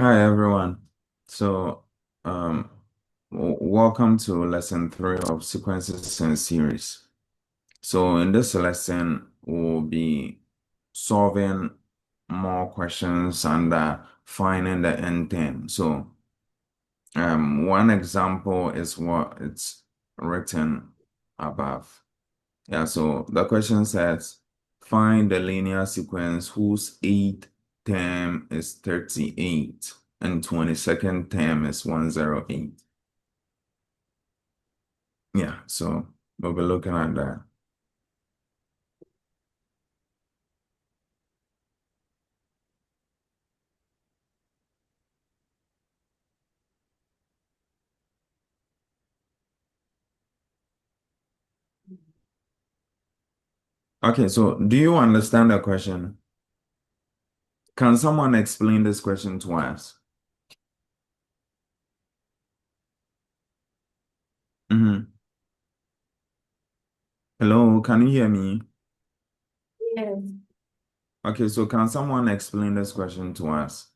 Hi everyone. So, welcome to lesson 3 of sequences and series. So, in this lesson, we'll be solving more questions and finding the end term. So, one example is what it's written above. Yeah, so the question says, find the linear sequence whose eighth term is 38 and 22nd term is 108. Yeah, so we'll be looking at that. Okay, so do you understand the question? Can someone explain this question to us? Mm-hmm. Hello, can you hear me? Yes. Okay, so can someone explain this question to us?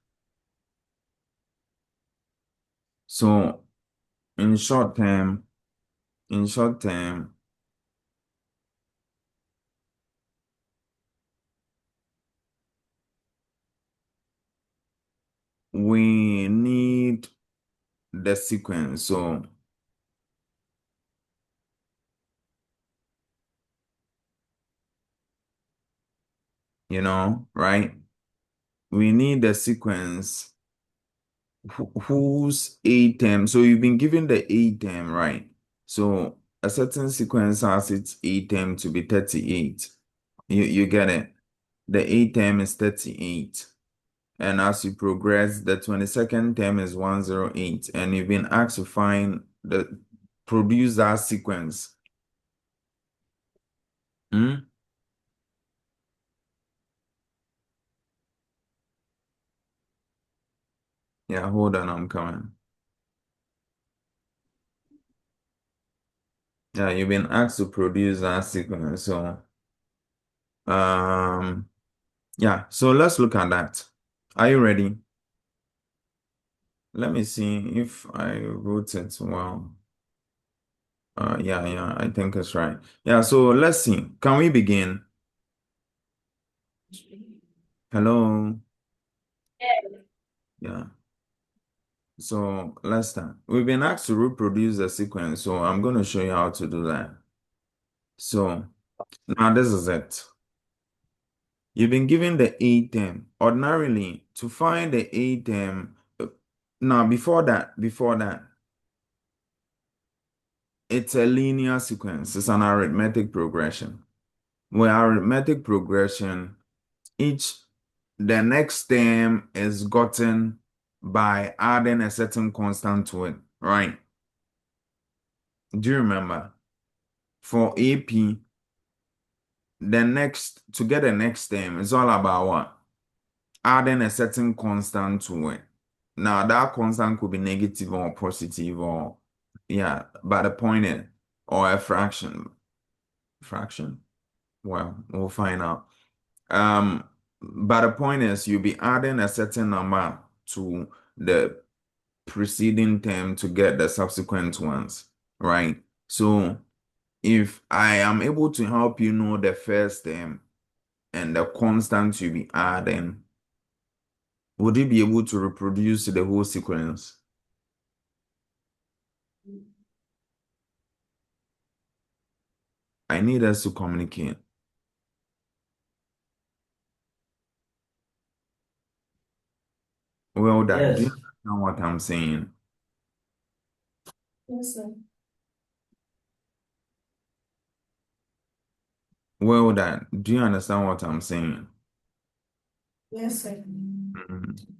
So in short term, in short term, we need the sequence. So, right? We need the sequence whose A term. So you've been given the A term, right? So a certain sequence has its A term to be 38. You get it? The A term is 38. And as you progress, the 22nd term is 108. And you've been asked to find the produce that sequence. Hmm? Yeah, hold on, I'm coming. Yeah, you've been asked to produce that sequence. So, um, yeah, so let's look at that. Are you ready? Let me see if I wrote it well. Yeah, I think it's right. Yeah, so let's see. Can we begin? Hello? Yeah. So let's start. We've been asked to reproduce the sequence, so I'm going to show you how to do that. So now this is it. You've been given the A term. Ordinarily, to find the A term, now before that, it's a linear sequence. It's an arithmetic progression. With arithmetic progression, each the next term is gotten by adding a certain constant to it, right? Do you remember? For AP, to get the next term, it's all about what? Adding a certain constant to it. Now, that constant could be negative or positive or, yeah, but the point is, or a fraction. Fraction? Well, we'll find out. But the point is, you'll be adding a certain number to the preceding term to get the subsequent ones, right? So if I am able to help you know the first term and the constant you'll be adding, would you be able to reproduce the whole sequence? I need us to communicate. Well done. Do you Yes. understand what I'm saying? Yes, sir. Well done. Do you understand what I'm saying? Yes, sir. Mhm.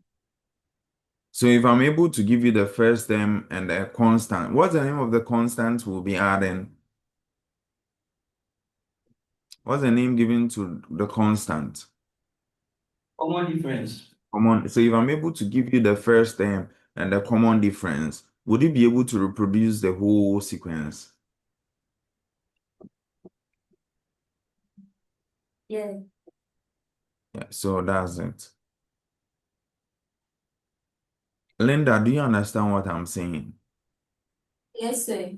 So if I'm able to give you the first term and the constant, what's the name of the constant we'll be adding? What's the name given to the constant? Common difference. Common. So if I'm able to give you the first term and the common difference, would you be able to reproduce the whole sequence? Yeah. Yeah, so that's it. Linda, do you understand what I'm saying? Yes, sir.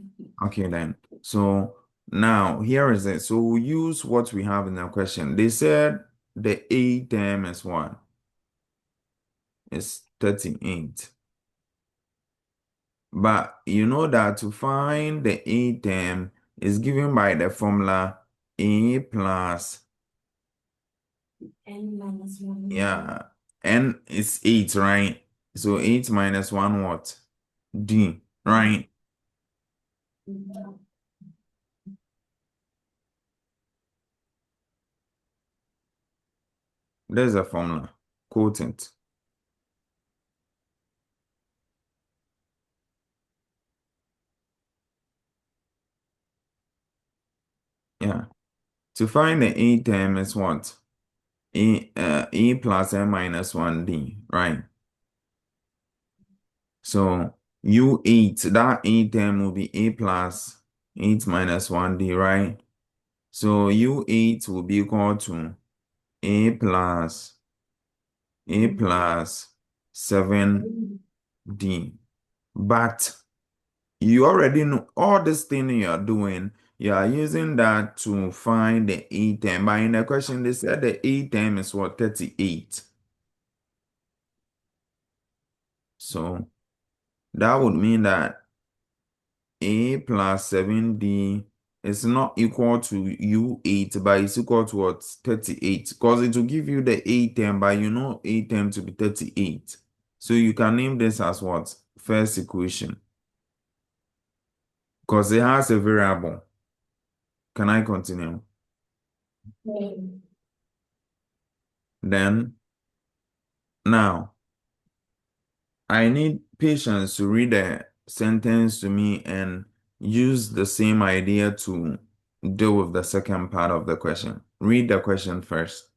Okay, then. So now here is it. So we use what we have in the question. They said the A term is what? It's 38. But you know that to find the A term is given by the formula A plus, N minus one. yeah, N is 8, right? So 8 minus 1 what? D, right? There's a formula. Quote it. Yeah. To find the A term is what? A plus N minus 1D, right? So U8, that A term will be A plus 8 minus 1D, right? So U8 will be equal to A plus 7D. But you already know all this thing you are doing, you are using that to find the A term. But in the question, they said the A term is what? 38. So that would mean that A plus 7D is not equal to U8, but it's equal to what? 38. Because it will give you the A term, but you know A term to be 38. So you can name this as what? First equation. Because it has a variable. Can I continue? Then, now, I need patience to read the sentence to me and use the same idea to deal with the second part of the question. Read the question first.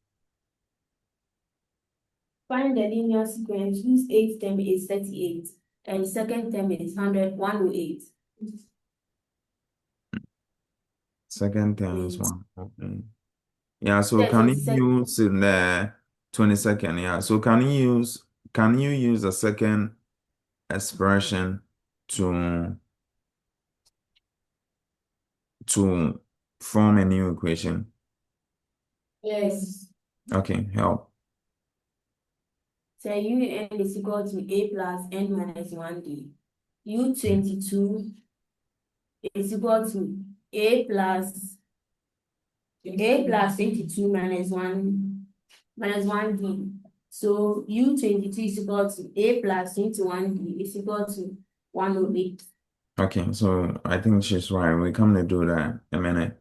Find the linear sequence whose eighth term is 38 and second term is 108. Second term is 8. one. Okay. Yeah, so The can you 22nd. use in the 22nd? Yeah, so can you use a second expression to to form a new equation? Yes. Okay, help. So UN is equal to A plus N minus 1D. U22 is equal to A plus 22 minus 1D. So U22 is equal to A plus 21D is equal to 108. Okay, so I think she's right. We come to do that in a minute.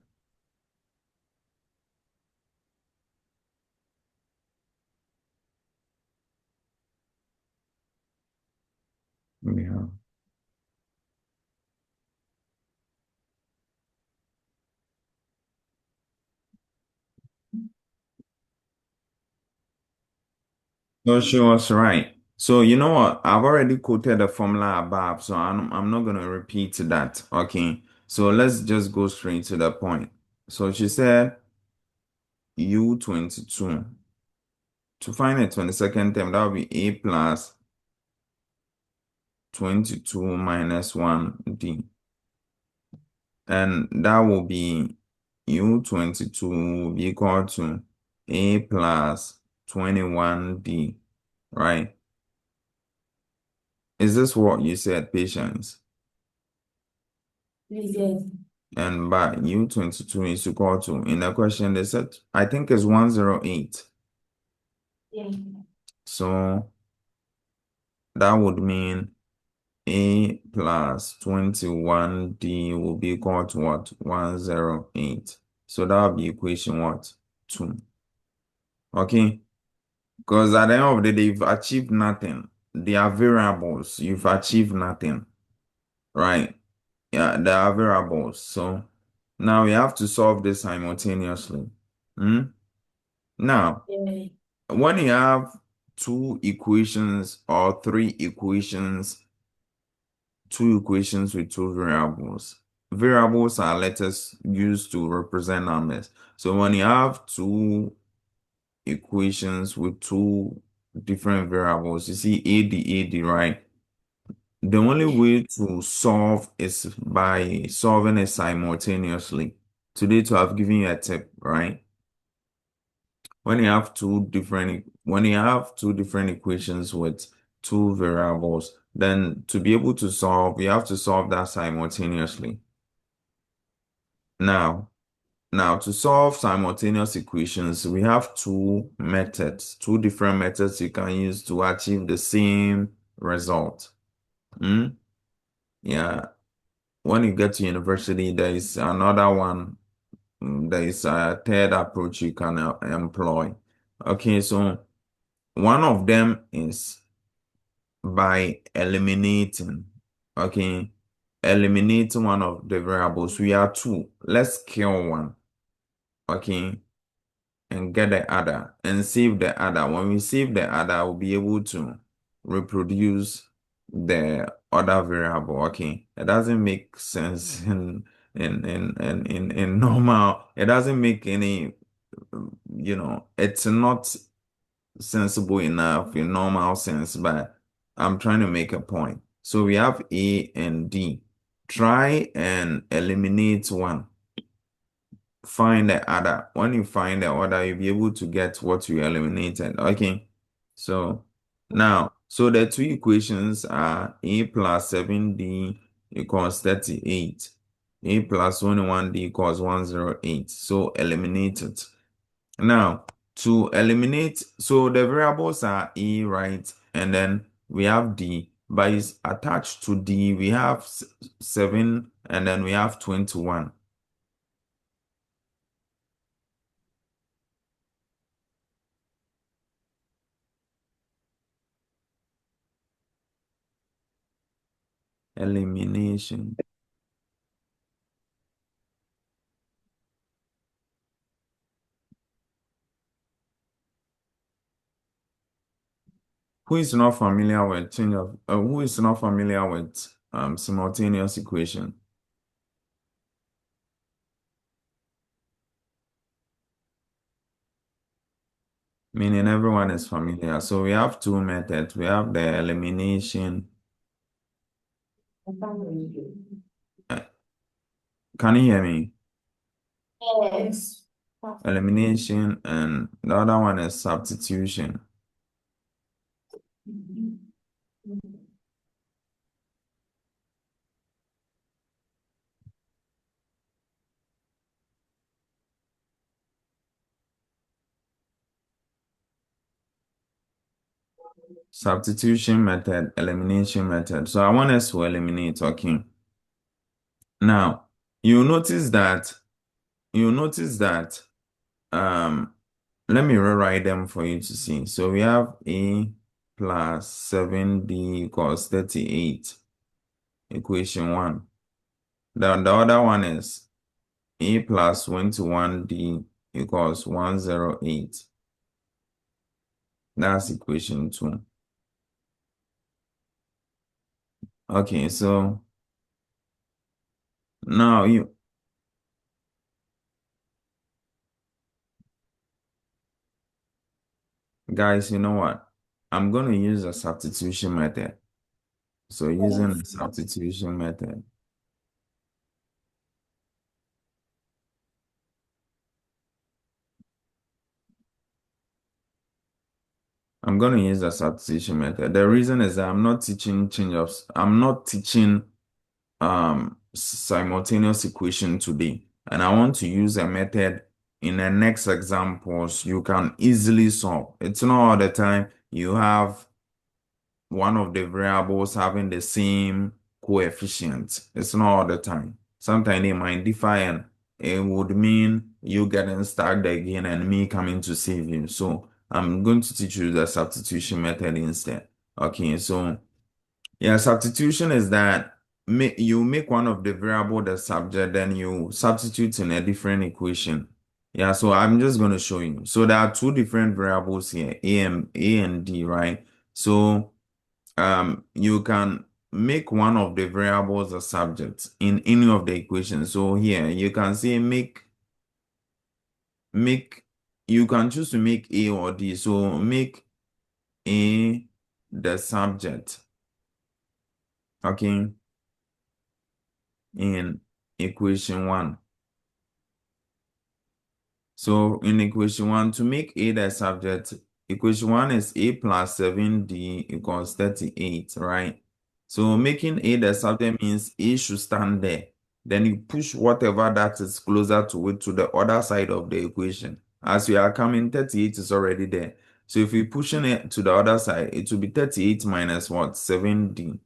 Yeah. No, she was right. So you know what? I've already quoted the formula above, so I'm not gonna repeat that. Okay. So let's just go straight to the point. So she said U22. To find the 22nd term, that would be A plus 22 minus 1D. And that will be U22 will be equal to A plus 21D, right? Is this what you said, patience? Please, yes. And by U22 is equal to, in the question they said, I think it's 108. Yeah. So that would mean A plus 21D will be equal to what? 108. So that would be equation what? 2. Okay? Because at the end of the day, you've achieved nothing. They are variables. You've achieved nothing. Right? Yeah, they are variables. So now we have to solve this simultaneously. Hmm? Now, Yeah. when you have two equations or three equations, two equations with two variables. Variables are letters used to represent numbers. So when you have two equations with two different variables, you see AD, right? The only way to solve is by solving it simultaneously. Today, to have given you a tip, right? When you have two different equations with two variables, then to be able to solve, you have to solve that simultaneously. Now, to solve simultaneous equations, we have two different methods you can use to achieve the same result. Hmm? Yeah. When you get to university, there is another one. There is a third approach you can employ. Okay, so one of them is by eliminating. Okay, eliminating one of the variables. We are two. Let's kill one. Okay, and get the other and save the other. When we save the other, we'll be able to reproduce the other variable. Okay, it doesn't make sense in normal. It doesn't make any, it's not sensible enough in normal sense, but I'm trying to make a point. So we have A and D. Try and eliminate one, find the other. When you find the other, you'll be able to get what you eliminated. Okay. So now, so the two equations are A plus 7D equals 38. A plus 21D equals 108. So eliminate it. Now, to eliminate, so the variables are E, right? And then we have D. But it's attached to D, we have 7 and then we have 21. Elimination. Who is not familiar with simultaneous equation? Meaning everyone is familiar. So we have two methods. We have the elimination. Uh, Can you hear me? Yes. Elimination, and the other one is substitution. Substitution method, elimination method. So I want us to eliminate, okay. Now, you notice that, you notice that, um, let me rewrite them for you to see. So we have A plus 7D equals 38, equation 1. Then the other one is A plus 21D equals 108. That's equation 2. Okay, so now guys, you know what? I'm going to use a substitution method. So using the substitution method, I'm going to use the substitution method. The reason is that I'm not teaching simultaneous equation today. And I want to use a method in the next examples you can easily solve. It's not all the time you have one of the variables having the same coefficient. It's not all the time. Sometimes they might differ and it would mean you getting stuck again and me coming to save you. So I'm going to teach you the substitution method instead. Okay, so yeah, substitution is that you make one of the variable the subject, then you substitute in a different equation. Yeah, so I'm just going to show you. So there are two different variables here, A and D, right? So you can make one of the variables a subject in any of the equations. So here you can say make you can choose to make A or D. So make A the subject. Okay, in equation 1. So in equation 1, to make A the subject, equation 1 is A plus 7D equals 38, right? So making A the subject means A should stand there. Then you push whatever that is closer to it to the other side of the equation. As we are coming, 38 is already there. So if we're pushing it to the other side, it will be 38 minus what? 7D.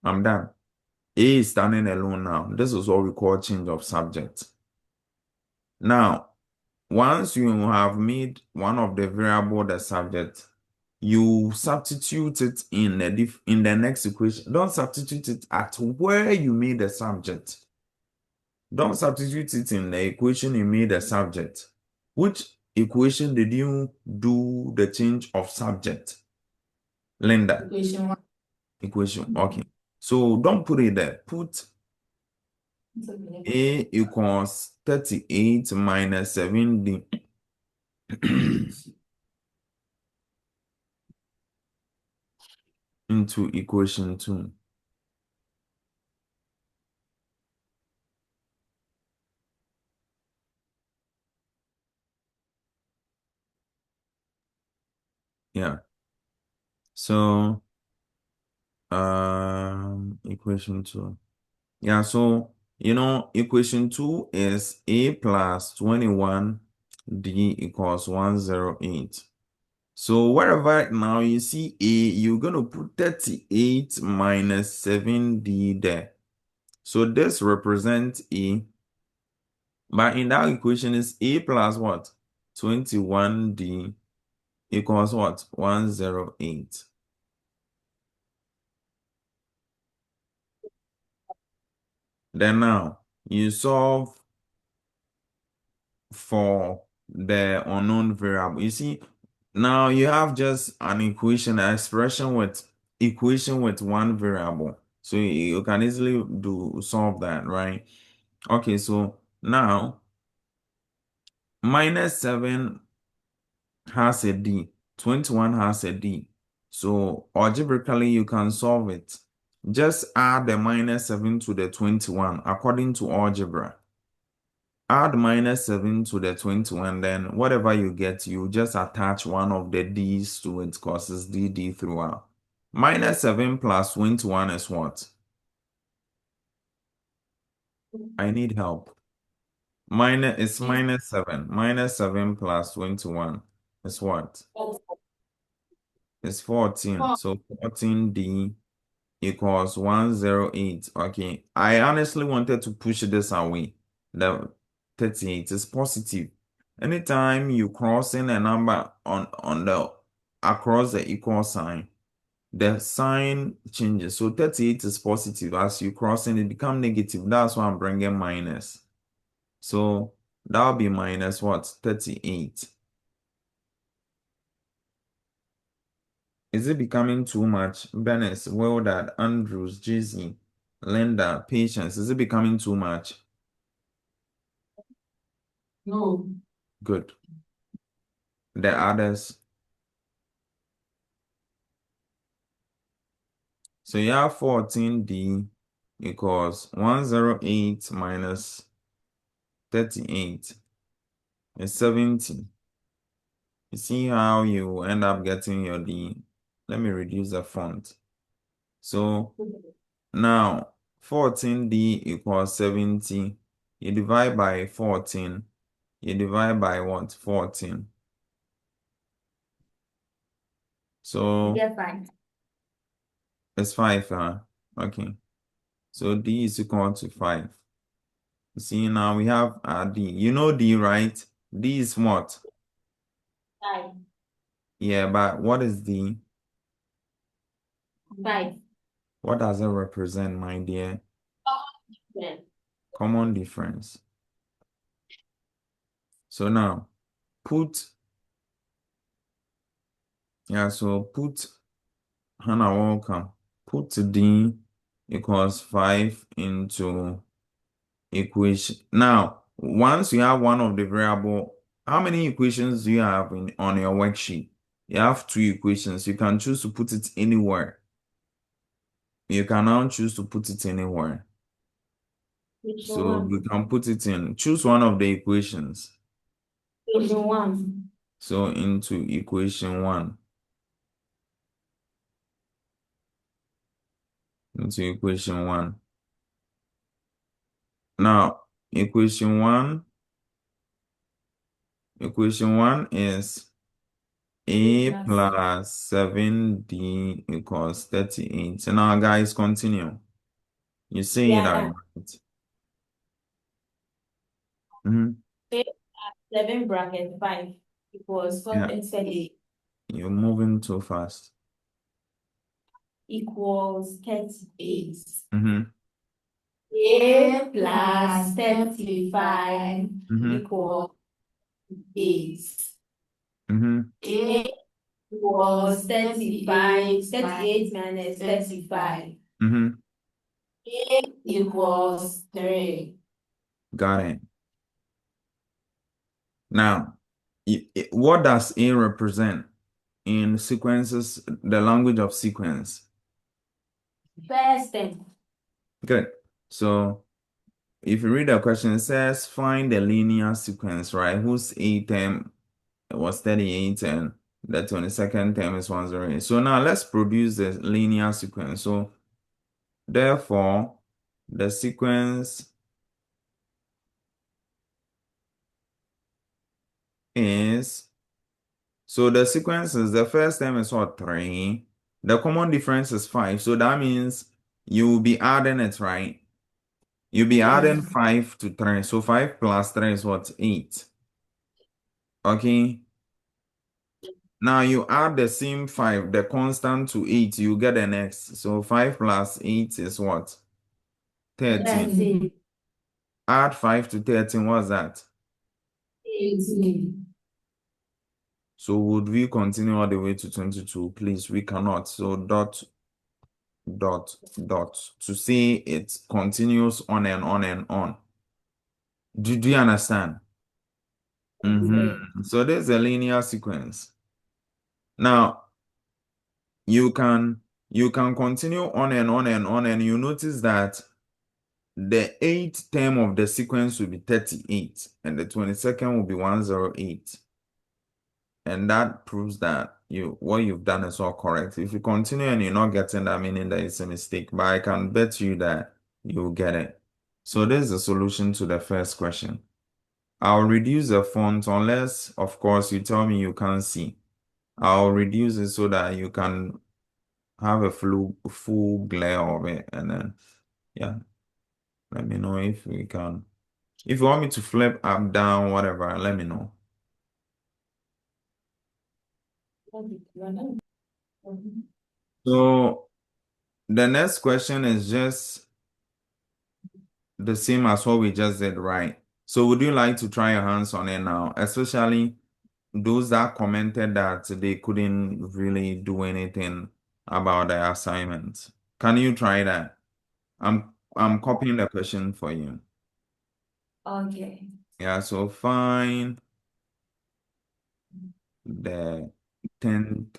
I'm done. A is standing alone now. This is what we call change of subject. Now, once you have made one of the variable the subject, you substitute it in the next equation. Don't substitute it at where you made the subject. Don't substitute it in the equation you made the subject. Which equation did you do the change of subject? Linda. Equation 1. Equation. Okay. So don't put it there. Put A equals 38 minus 7D into equation 2. Yeah. So equation 2. Yeah, so equation 2 is A plus 21 D equals 108. So wherever now you see A, you're gonna put 38 minus 7D there. So this represents A, but in that equation is A plus what? 21D equals what? 108. Then now you solve for the unknown variable. You see, now you have just an equation, an expression with equation with one variable. So you can easily solve that, right? Okay, so now minus 7 has a D, 21 has a D. So algebraically you can solve it. Just add the minus 7 to the 21 according to algebra. Add minus 7 to the 21, then whatever you get, you just attach one of the D's to it because it's DD throughout. Minus 7 plus 21 is what? I need help. It's minus 7. Minus 7 plus 21 is what? It's 14. So 14D equals 108. Okay. I honestly wanted to push this away. The 38 is positive. Anytime you crossing a number on the across the equal sign, the sign changes. So 38 is positive. As you crossing, it become negative. That's why I'm bringing minus. So that'll be minus what? 38. Is it becoming too much? Bennett, Wildad, Andrews, JZ, Linda, Patience. Is it becoming too much? No. Good. The others. So you have 14D equals 108 minus 38 is 70. You see how you end up getting your D. Let me reduce the font. So now 14D equals 70. You divide by 14. You divide by what? 14. So Get 5. it's 5, huh? Okay. So D is equal to 5. See, now we have D. You know D, right? D is what? 5. Yeah, but what is D? 5. What does it represent, my dear? Yeah. Common difference. So now, put Hannah, welcome. Put D equals 5 into equation. Now, once you have one of the variable, how many equations do you have on your worksheet? You have 2 equations. You can choose to put it anywhere. You can now choose to put it anywhere. Which So we one? can put it in. Choose one of the equations. Which one? So into equation 1. Into equation 1. Now, equation 1 is A A plus plus 7D equals 38. So now, guys, continue. You we say it are out, done. right? Mhm. A plus 7 bracket 5 equals 4 Yeah, instead A you're moving too fast. equals 38. Mm-hmm. A plus 35 Mm-hmm. equals 8. Mm-hmm. A equals 35. 38 minus 35. Mm-hmm. A equals 3. Got it. Now, what does A represent in sequences, the language of sequence? First thing. Good. So if you read the question, it says find the linear sequence, right? Whose A term was 38 and the 22nd term is 108. So now let's produce the linear sequence. So therefore, the sequence is, so the sequence is, the first term is what, 3. The common difference is 5. So that means you will be adding it, right? You'll be adding Yes. 5 to 3. So 5 plus 3 is what? 8. Okay. Now you add the same 5, the constant to 8, you get the next. So 5 plus 8 is what? 13. 13. Add 5 to 13, what's that? 18. So would we continue all the way to 22? Please, we cannot. So dot, dot, dot. To say it continues on and on and on. Do you understand? So there's a linear sequence. Now, you can continue on and on and on, and you notice that the 8th term of the sequence will be 38 and the 22nd will be 108. And that proves that what you've done is all correct. If you continue and you're not getting that, meaning that it's a mistake, but I can bet you that you'll get it. So this is the solution to the first question. I'll reduce the font unless, of course, you tell me you can't see. I'll reduce it so that you can have a full glare of it, and then yeah, let me know if we can. If you want me to flip up, down, whatever, let me know. So the next question is just the same as what we just did, right? So would you like to try your hands on it now, especially those that commented that they couldn't really do anything about the assignment? Can you try that? I'm copying the question for you. Okay. Yeah, so find the 10th.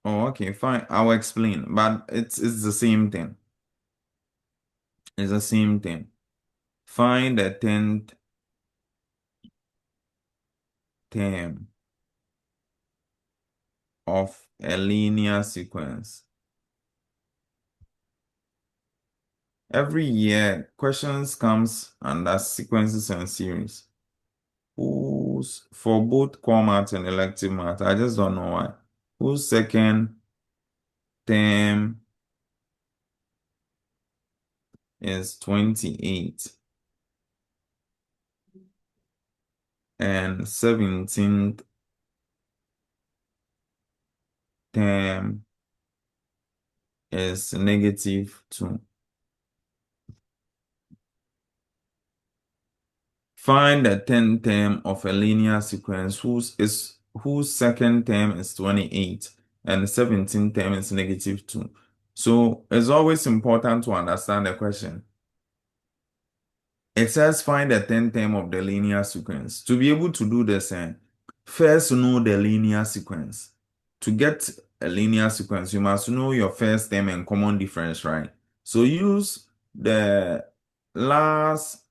Oh, okay, fine. I'll explain, but it's the same thing. It's the same thing. Find the 10th term of a linear sequence. Every year, questions comes under sequences and series. Who's for both core math and elective math? I just don't know why. Whose second term is 28 and 17th term is -2. Find the 10th term of a linear sequence whose second term is 28 and the 17th term is -2. So it's always important to understand the question. It says find the 10th term of the linear sequence. To be able to do this, first know the linear sequence. To get a linear sequence, you must know your first term and common difference, right? So use the last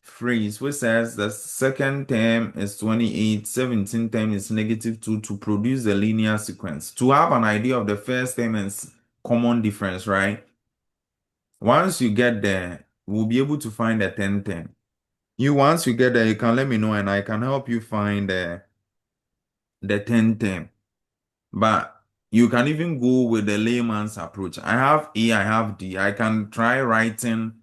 phrase which says the second term is 28, 17th term is -2 to produce the linear sequence. To have an idea of the first term and common difference, right? Once you get there, we'll be able to find the 10th term. Once you get there, you can let me know and I can help you find the 10th term. But you can even go with the layman's approach. I have A, I have D. I can try writing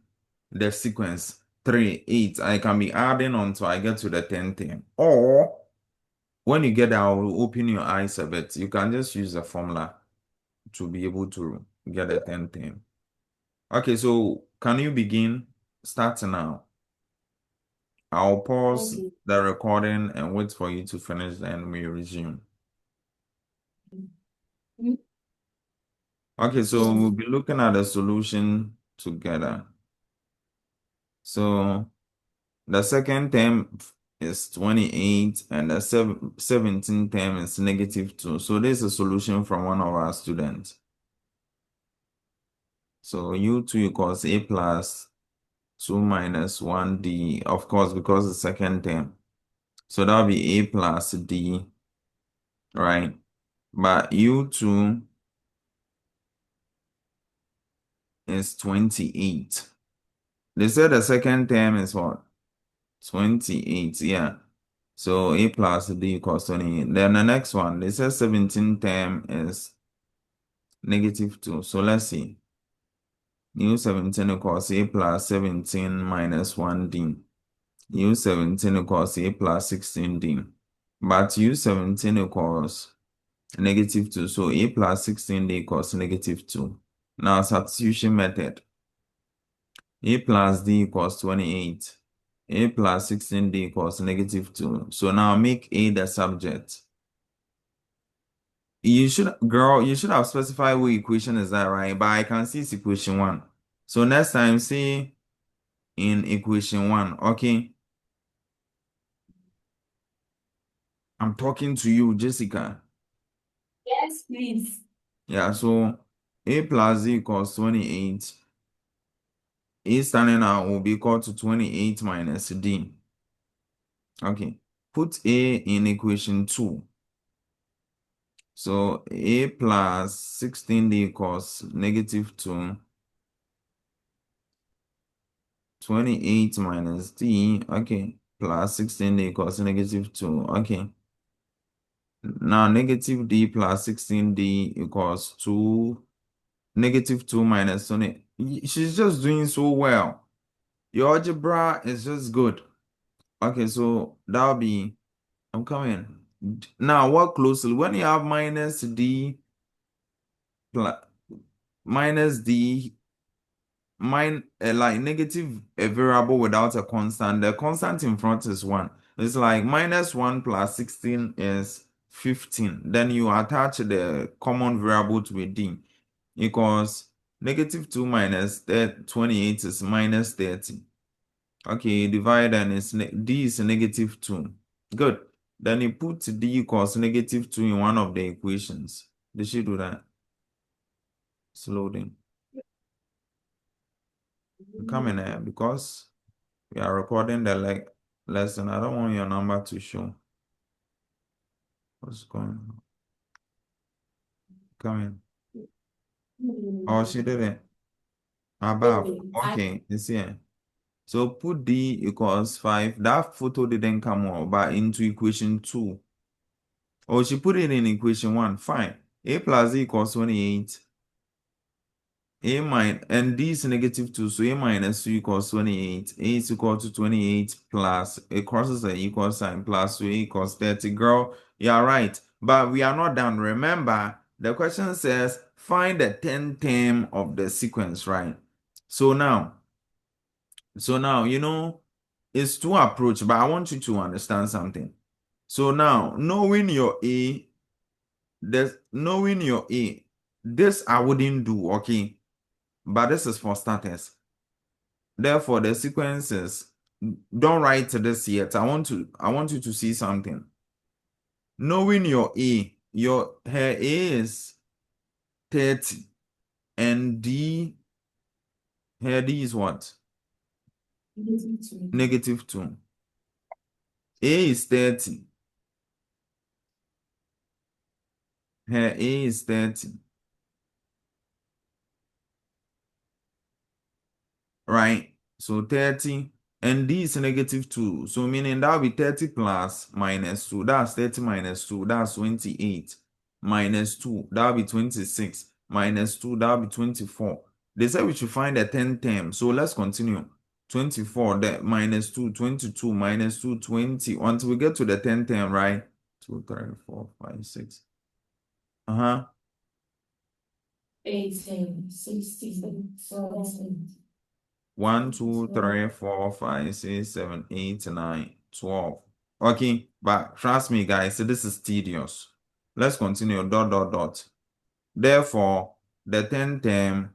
the sequence 3, 8. I can be adding until I get to the 10th term. Or when you get there, I will open your eyes a bit. You can just use the formula to be able to get the 10th term. Okay, so can you begin? Start now. I'll pause Okay. the recording and wait for you to finish, then we resume. Okay, so Yes. we'll be looking at the solution together. So the second term is 28 and the 17th term is -2. So this is a solution from one of our students. So U2 equals A plus 2 minus 1D, of course, because the second term. So that'll be A plus D, right? But U2 is 28. They said the second term is what? 28, yeah. So A plus D equals 28. Then the next one, they said 17 term is -2. So let's see. U17 equals A plus 17 minus 1D. U17 equals A plus 16D. But U17 equals -2. So A plus 16D equals -2. Now substitution method. A plus D equals 28. A plus 16D equals -2. So now make A the subject. You should, girl, you should have specified what equation is that, right? But I can see it's equation 1. So next time, see in equation 1, okay? I'm talking to you, Jessica. Yes, please. Yeah, so A plus D equals 28. A standing out will be equal to 28 minus D. Okay, put A in equation 2. So A plus 16D equals -2. 28 minus D, okay, plus 16D equals -2, okay. Now negative D plus 16D equals 2, -2 minus 20. She's just doing so well. Your algebra is just good. Okay, so that'll be, I'm coming. Now work closely. When you have minus D plus minus D like negative a variable without a constant, the constant in front is 1. It's like -1 plus 16 is 15. Then you attach the common variable to a D equals -2 minus 28 is -30. Okay, divide and D is -2. Good. Then you put D equals -2 in one of the equations. Did she do that? Slow down. Come in here because we are recording the lesson. I don't want your number to show. What's going on? Come in. Oh, she did it. Above. Okay. Okay, it's here. So put D equals 5. That photo didn't come out, but into equation 2. Oh, she put it in equation 1. Fine. A plus D equals 28. A minus, and D is -2, so A minus 2 equals 28. A is equal to 28 plus, it crosses the equal sign, plus 2, A equals 30. Girl, you are right. But we are not done. Remember, the question says, find the 10th term of the sequence, right? So now, it's two approach, but I want you to understand something. So now, knowing your A, this I wouldn't do, okay? But this is for starters. Therefore, the sequences, don't write this yet. I want you to see something. Knowing your A, her A is 30. And D, here D is what? Negative 2. A is 30. Here A is 30. Right? So 30. And D is negative 2. So meaning that will be 30 plus minus 2. That's 30 minus 2. That's 28. Minus 2. That will be 26. Minus 2. That will be 24. They said we should find the 10th term. So let's continue. 24, that minus 2, 22, minus 2, 20. Until we get to the 10th term, right? 2, 3, 4, 5, 6. 18, 16, 17. 1, 2, 3, 4, 5, 6, 7, 8, 9, 12. Okay, but trust me, guys, this is tedious. Let's continue. Dot, dot, dot. Therefore, the 10th term,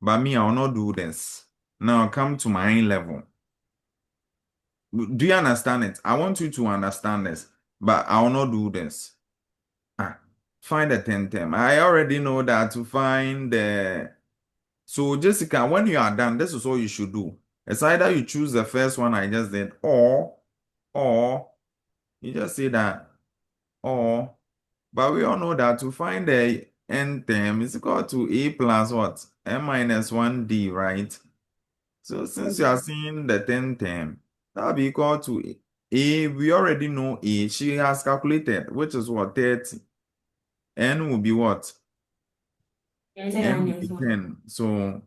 but me, I will not do this. Now, come to my level. Do you understand it? I want you to understand this, but I will not do this. Find the 10th term. I already know that to find the... So, Jessica, when you are done, this is all you should do. It's either you choose the first one I just did, or you just say that, or, but we all know that to find the n term is equal to a plus what? N minus 1d, right? So, since you are seeing the 10th term, that will be equal to a. We already know a. She has calculated, which is what? 30. N will be what? N will be 10. So,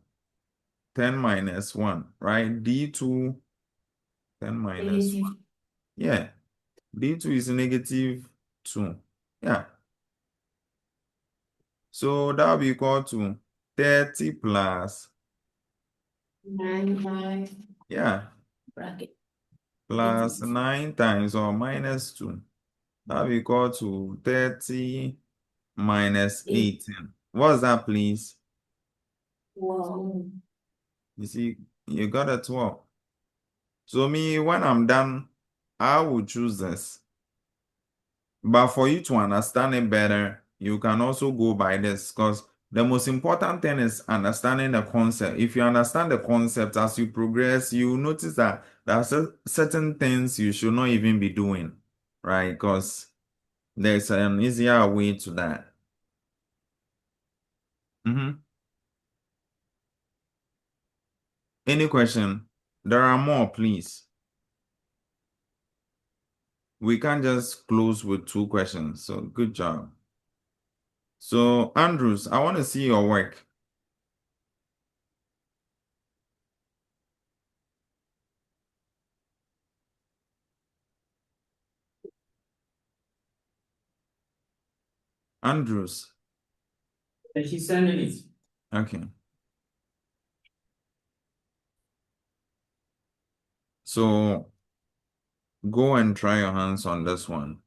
10 minus 1, right? D2, 10 minus 1. Yeah. D2 is negative 2. Yeah. So that will be equal to 30 plus, 9, 5, yeah, bracket. plus 9 times or minus 2. That will be equal to 30 minus 18. What's that, please? Wow. You see, you got a 12. So me, when I'm done, I will choose this. But for you to understand it better, you can also go by this because the most important thing is understanding the concept. If you understand the concept as you progress, you notice that there are certain things you should not even be doing, right? Because there's an easier way to that. Any question? There are more, please. We can't just close with 2 questions. So good job. So Andrews, I want to see your work. Andrews. She's sending it. Okay. So go and try your hands on this one.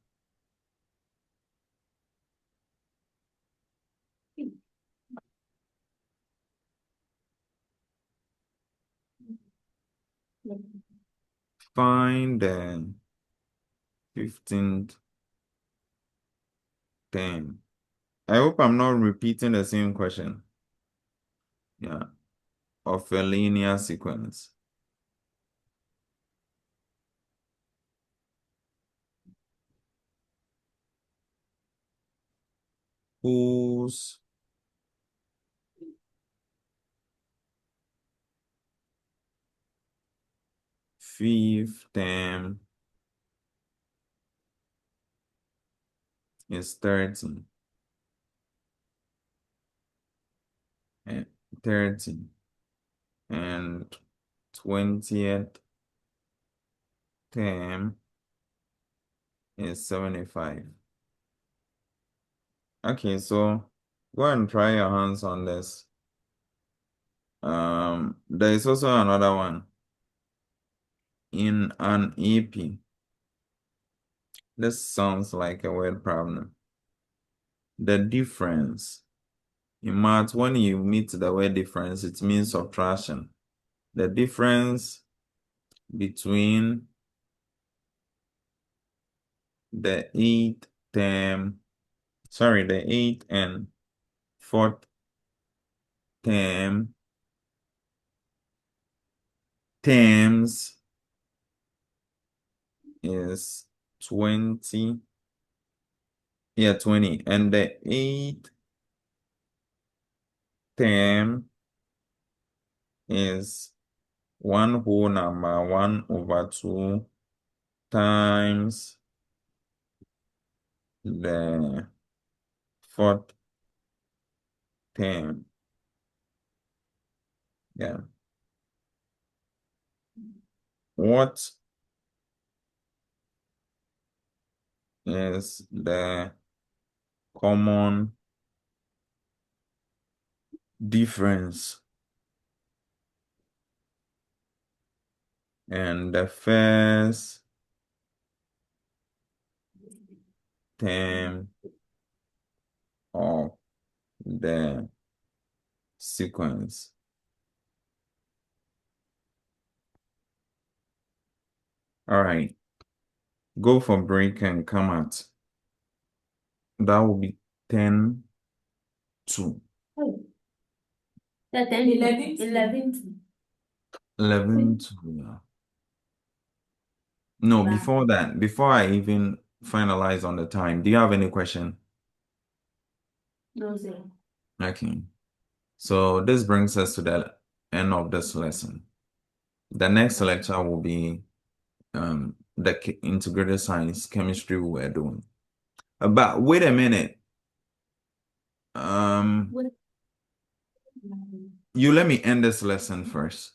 Find the 15th term. I hope I'm not repeating the same question. Yeah, of a linear sequence. Whose fifth term is 30 and 30 and 20th term is 75. Okay, so go and try your hands on this. There is also another one in an EP. This sounds like a word problem. The difference. In math, when you meet the word difference, it means subtraction. The difference between the eighth term, sorry, the eighth and fourth term terms is 20. Yeah, 20. And the eighth term is one whole number, 1/2 times the fourth term. Yeah. What is the common difference in the first term of the sequence? All right. Go for break and come out. That will be 10 to The 10, 11. 11 to, yeah. No, Wow. before that, before I even finalize on the time, do you have any question? No, sir. Okay. So this brings us to the end of this lesson. The next lecture will be the integrated science chemistry we were doing. But wait a minute. What? You let me end this lesson first.